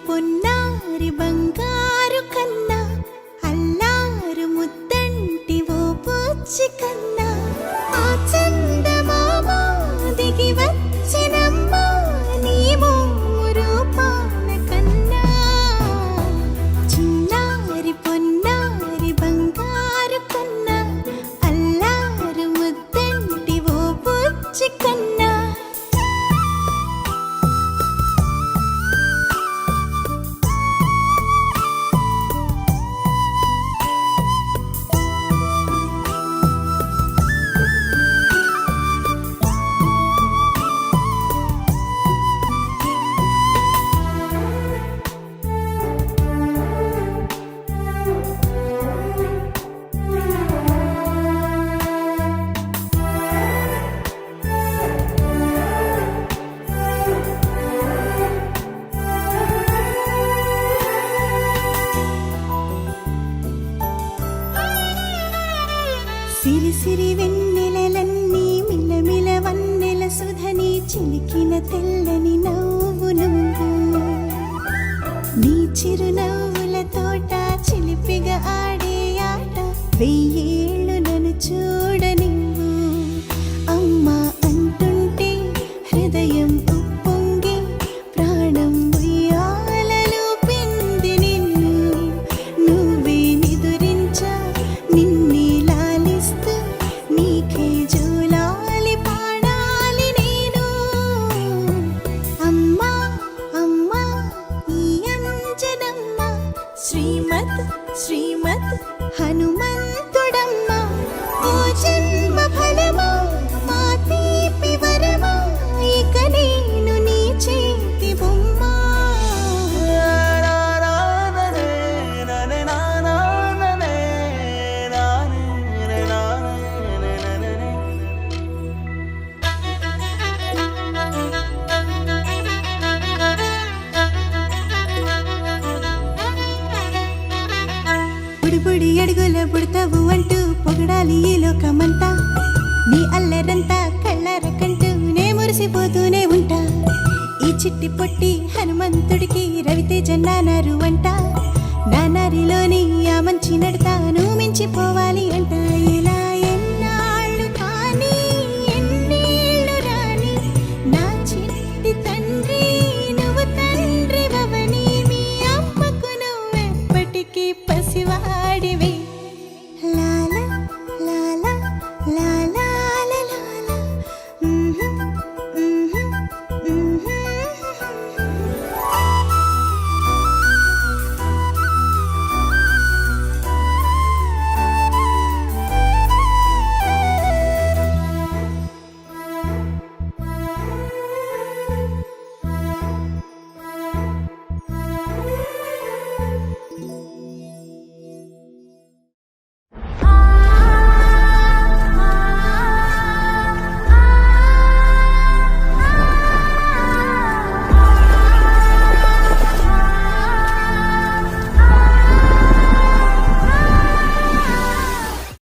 పొన్నారి బంగారు కన్నా అల్లారు ముద్దంటి ఓ పూచి కన్నా ఆ చందమామ దిగి వచ్చినమ్మా నీ రూపాన కన్నా చిన్నారి పొన్నారి బంగారు కన్నా అల్లారు ముద్దంటి ఓ పూచి కన్నా సిరి సిరి వెన్నెలలన్నీ మిలమిల వన్నెల సుధని చిలికిన తెల్లని నవ్వు నువ్వు నీ చిరునవ్వుల తోట చిలిపిగా ఆడే ఆట వెయ్యేళ్ళు నన్ను చూడ నువ్వు అమ్మా అంటుంటే హృదయం ఉప్పొంగి ప్రాణం ఉయ్యాలలో పిండి నిన్ను నువ్వే నిదురించా నిన్నే నీకే జోలాలి పాడాలి నేను అమ్మా అమ్మా ఈ అంజనమ్మ శ్రీమత్ శ్రీమత్ హనుమంతుడమ్మ ఓ జన్మ ఫలమా మా తీపి వరమా ఇక నేను నీ చేతి బొమ్మ బుడి అడుగుల పుడతావు అంటూ పొగడాలి ఈ లోకమంతా నీ అల్లరంతా కళ్ళారకంటూ నే మురిసిపోతూనే ఉంటా ఈ చిట్టి పొట్టి హనుమంతుడికి రవితేజ నానారు అంట నానారిలోని ఆ మంచి నడతాను మించిపోవాలి అంట ఇలా